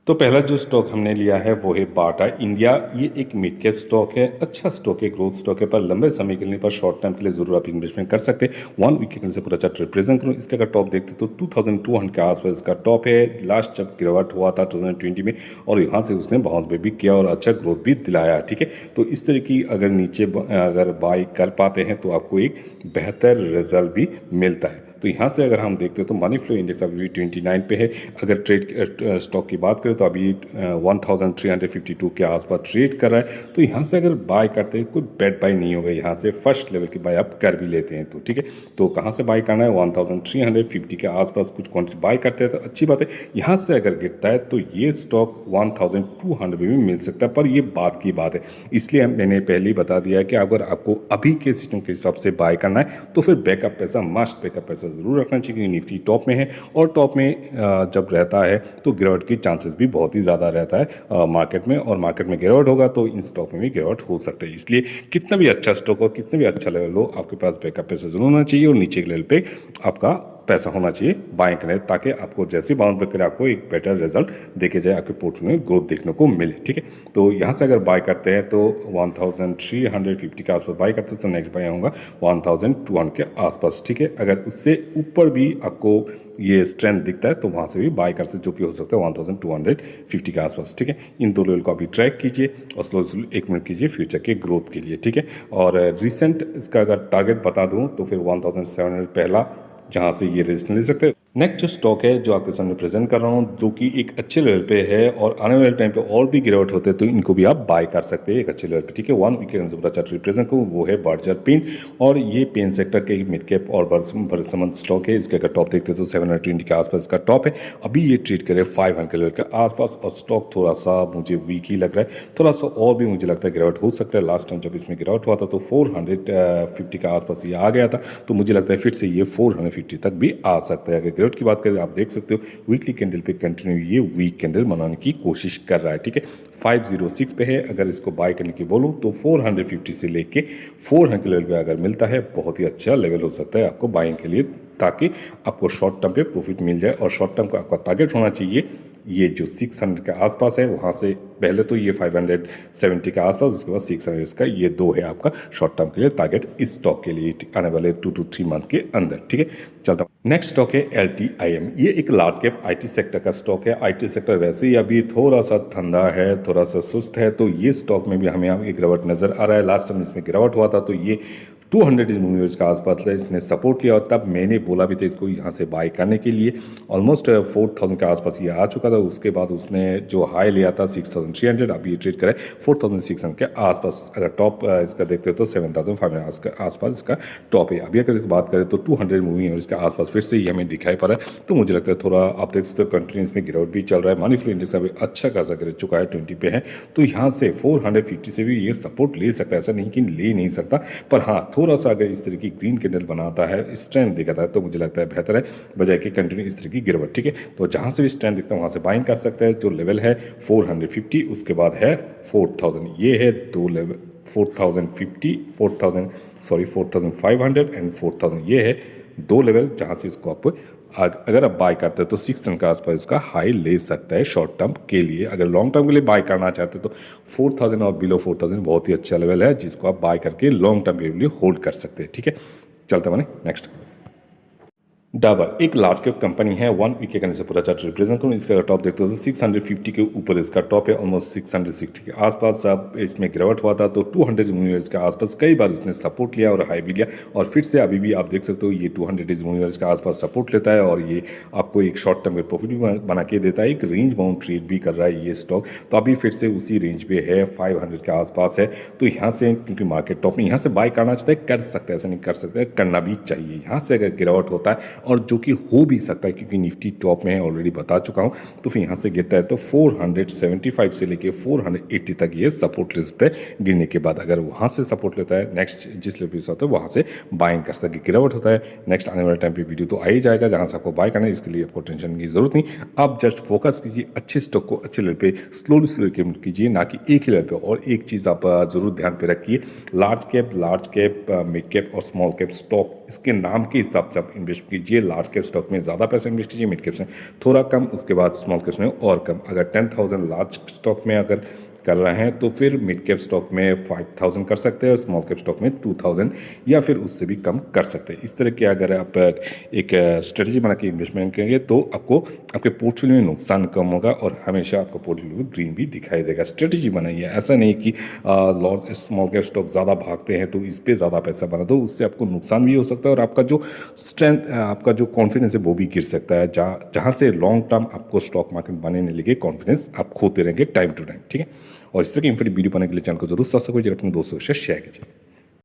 तो पहला जो स्टॉक हमने लिया है वो है बाटा इंडिया। ये एक मिड कैप स्टॉक है, अच्छा स्टॉक है, ग्रोथ स्टॉक है, पर लंबे समय के लिए, पर शॉर्ट टर्म के लिए जरूर आप इन्वेस्टमेंट कर सकते हैं। 1 वीक के से पूरा चार्ट रिप्रेजेंट करूँ, इसका अगर टॉप देखते तो 2200 के आसपास इसका टॉप है। लास्ट जब गिरावट हुआ था 2020 में, और यहाँ से उसने बाउंस बैक भी किया और अच्छा ग्रोथ भी दिलाया। ठीक है, तो इस तरह की अगर नीचे अगर बाई कर पाते हैं तो आपको एक बेहतर रिजल्ट भी मिलता है। तो यहाँ से अगर हम देखते हैं तो मनी फ्लो इंडेक्स अभी 29 पे है। अगर ट्रेड स्टॉक की बात करें तो अभी 1352 के आसपास ट्रेड कर रहा है। तो यहाँ से अगर बाय करते हैं, कोई बेड बाय नहीं होगा, यहाँ से फर्स्ट लेवल की बाय आप कर भी लेते हैं। तो ठीक है, तो कहाँ से बाय करना है, 1350 के आसपास कुछ कौन सी बाय करते हैं तो अच्छी बात है। यहाँ से अगर गिरता है तो ये स्टॉक 1200 में भी मिल सकता है, पर ये बात की बात है, इसलिए मैंने पहले ही बता दिया है कि अगर आपको अभी के सिस्टम के हिसाब से बाय करना है तो फिर बैकअप पैसा, मस्ट बैकअप पैसा जरूर रखना चाहिए, क्योंकि निफ्टी टॉप में है और टॉप में जब रहता है तो गिरावट की चांसेस भी बहुत ही ज़्यादा रहता है मार्केट में, और मार्केट में गिरावट होगा तो इन स्टॉक में भी गिरावट हो सकता है। इसलिए कितना भी अच्छा स्टॉक हो, कितना भी अच्छा लेवल हो, आपके पास बैकअप पैसा जरूर होना चाहिए और नीचे के लेवल पे आपका पैसा होना चाहिए बाइंग करने, ताकि आपको जैसे बाउंस बैक करे आपको एक बेटर रिजल्ट देखे जाए, आपके पोर्टफोलियो में ग्रोथ देखने को मिले। ठीक है, तो यहाँ से अगर बाय करते हैं तो 1350 के आसपास बाय करते हैं तो नेक्स्ट बाय होगा 1200 के आसपास। ठीक है, अगर उससे ऊपर भी आपको ये स्ट्रेंथ दिखता है तो वहाँ से भी बाय कर सकते, जो कि हो सकता है 1250 के आसपास। ठीक है, इन दो लेवल को अभी ट्रैक कीजिए और स्लो एक मिनट कीजिए फ्यूचर के ग्रोथ के लिए। ठीक है, और रिसेंट इसका अगर टारगेट बता दूँ तो फिर 1700 पहला, जहाँ से ये रेजिस्टेंस ले सकते हैं। नेक्स्ट जो स्टॉक है जो आपके सामने प्रेजेंट कर रहा हूँ, जो कि एक अच्छे लेवल पे है और आने वाले टाइम पे और भी गिरावट होते हैं तो इनको भी आप बाय कर सकते हैं एक अच्छे लेवल पे। ठीक है, 1 वीक के अंदर चार्ट रिप्रेजेंट करूँ वो है बर्जर पेंट, और ये पेन सेक्टर के मिड कैप और भरोसेमंद स्टॉक है। इसके अगर टॉप देखते हैं तो 720 के आसपास इसका टॉप है। अभी ये ट्रेड करे 500 के लेवल के आसपास, और स्टॉक थोड़ा सा मुझे वीक ही लग रहा है, थोड़ा सा और भी मुझे लगता है गिरावट हो सकता है। लास्ट टाइम जब इसमें गिरावट हुआ था तो 450 के आसपास ये आ गया था, तो मुझे लगता है फिर से ये 450 तक भी आ सकता है। अगर गिरावट की बात करें आप देख सकते हो वीकली कैंडल पे कंटिन्यू ये वीक कैंडल बनाने की कोशिश कर रहा है। ठीक है, 506 पे है। अगर इसको बाय करने की बोलूँ तो 450 से लेके 400 के लेवल पे अगर मिलता है, बहुत ही अच्छा लेवल हो सकता है आपको बाइंग के लिए, ताकि आपको शॉर्ट टर्म पे प्रॉफिट मिल जाए। और शॉर्ट टर्म का आपका टारगेट होना चाहिए ये जो 600 के आसपास है, वहाँ से पहले तो ये 570 के आसपास, उसके बाद 600 का, ये दो है आपका शॉर्ट टर्म के लिए टारगेट इस स्टॉक के लिए आने वाले 2 to 3 मंथ के अंदर। ठीक है, चलता हूँ। नेक्स्ट स्टॉक है LTIM। ये एक लार्ज कैप IT सेक्टर का स्टॉक है। IT सेक्टर वैसे ही अभी थोड़ा सा ठंडा है, थोड़ा सा सुस्त है, तो ये स्टॉक में भी हमें एक गिरावट नजर आ रहा है। लास्ट टाइम इसमें गिरावट हुआ था तो ये 200 मूविंग एवरेज का आसपास है, इसने सपोर्ट किया, और तब मैंने बोला भी था इसको यहाँ से बाय करने के लिए। ऑलमोस्ट 4000 के आसपास ये आ चुका था। उसके बाद उसने जो हाई लिया था 6300, अभी ये ट्रेड करे 4600 के आसपास। अगर टॉप इसका देखते हो तो 7500 के आसपास इसका टॉप है। अभी अगर इसकी बात करें तो 200 मूविंग एवरेज के आसपास फिर से ये हमें दिखाई पड़ा है। तो मुझे लगता है थोड़ा आप देख सकते हो कंटिन्यूस में गिरावट भी चल रहा है। मनी फ्लो इंडेक्स अभी अच्छा खासा गिर चुका है, 20 पे है, तो यहाँ से 450 से भी ये सपोर्ट ले सकता है, ऐसा नहीं कि ले नहीं सकता। पर हाँ, थोड़ा सा अगर इस तरह की ग्रीन कैंडल बनाता है, स्ट्रेंथ दिखाता है, तो मुझे लगता है बेहतर है बजाय कि कंटिन्यू इस तरह की गिरावट। ठीक है, तो जहां से भी स्ट्रेंथ दिखता है वहां से बाइंग कर सकते हैं। जो लेवल है 450, उसके बाद है 4000, ये है दो लेवल, 4500 एंड 4000, ये है दो लेवल जहां से इसको आप अगर आप बाय करते हैं तो 6 के आसपास इसका हाई ले सकता है शॉर्ट टर्म के लिए। अगर लॉन्ग टर्म के लिए बाय करना चाहते हैं तो 4000 और बिलो 4000 बहुत ही अच्छा लेवल है, जिसको आप बाय करके लॉन्ग टर्म के लिए होल्ड कर सकते हैं। ठीक है, चलते बने नेक्स्ट। डाबर एक लार्ज कैप कंपनी है। 1 वीक के करने से पूरा चार्ट रिप्रेजेंट करूँ, इसका टॉप देखते हो तो 650 के ऊपर इसका टॉप है, ऑलमोस्ट 660 के आसपास। अब इसमें गिरावट हुआ था तो 200 मूविंग के आसपास कई बार इसने सपोर्ट लिया और हाई भी लिया, और फिर से अभी भी आप देख सकते हो ये 200 मूविंग के आसपास सपोर्ट लेता है, और ये आपको एक शॉर्ट टर्म में प्रॉफिट भी बना के देता है। एक रेंज बाउंड ट्रेड भी कर रहा है ये स्टॉक, तो अभी फिर से उसी रेंज पे है, 500 के आसपास है। तो यहाँ से क्योंकि मार्केट टॉप में, यहाँ से बाय करना चाहता है कर सकते हैं, ऐसा नहीं कर सकते, करना भी चाहिए। यहाँ से अगर गिरावट होता है, और जो कि हो भी सकता है क्योंकि निफ्टी टॉप में है, ऑलरेडी बता चुका हूं, तो फिर यहां से गिरता है तो 475 से लेके 480 तक ये सपोर्ट ले सकता है। गिरने के बाद अगर वहां से सपोर्ट लेता है, नेक्स्ट जिस लेवल से होता है वहां से बाइंग कर सकता है। गिरावट होता है नेक्स्ट आने वाले टाइम पे वीडियो तो आ ही जाएगा जहां से आपको बाय करना है, इसके लिए आपको टेंशन की जरूरत नहीं। आप जस्ट फोकस कीजिए अच्छे स्टॉक को अच्छे लेवल पे स्लोली कीजिए, ना कि एक ही लेवल पे। और एक चीज़ आप जरूर ध्यान पे रखिए, लार्ज कैप मिड कैप और स्मॉल कैप स्टॉक इसके नाम के हिसाब से आप इन्वेस्ट कीजिए। लार्ज कैप स्टॉक में ज़्यादा पैसा इन्वेस्ट कीजिए, मिड कैप में थोड़ा कम, उसके बाद स्मॉल कैप में और कम। अगर 10,000 लार्ज स्टॉक में अगर कर रहे हैं तो फिर मिड कैप स्टॉक में 5,000 कर सकते हैं और स्मॉल कैप स्टॉक में 2,000 या फिर उससे भी कम कर सकते हैं। इस तरह के अगर आप एक स्ट्रेटजी बना के इन्वेस्टमेंट करेंगे तो आपको आपके पोर्टफोलियो में नुकसान कम होगा और हमेशा आपका पोर्टफोलियो ग्रीन भी दिखाई देगा। स्ट्रेटजी बनाइए, ऐसा नहीं कि स्मॉल कैप स्टॉक ज़्यादा भागते हैं तो इस पर ज़्यादा पैसा बना दो, उससे आपको नुकसान भी हो सकता है और आपका जो स्ट्रेंथ, आपका जो कॉन्फिडेंस है वो भी गिर सकता है, जहाँ से लॉन्ग टर्म आपको स्टॉक मार्केट बनने लगे कॉन्फिडेंस आप खोते रहेंगे टाइम टू टाइम। ठीक है, और इस तरह की इंफॉर्मेटिव वीडियो पाने के लिए चैनल को जरूर सब्सक्राइब कीजिए, अपने दोस्तों के साथ शेयर कीजिए।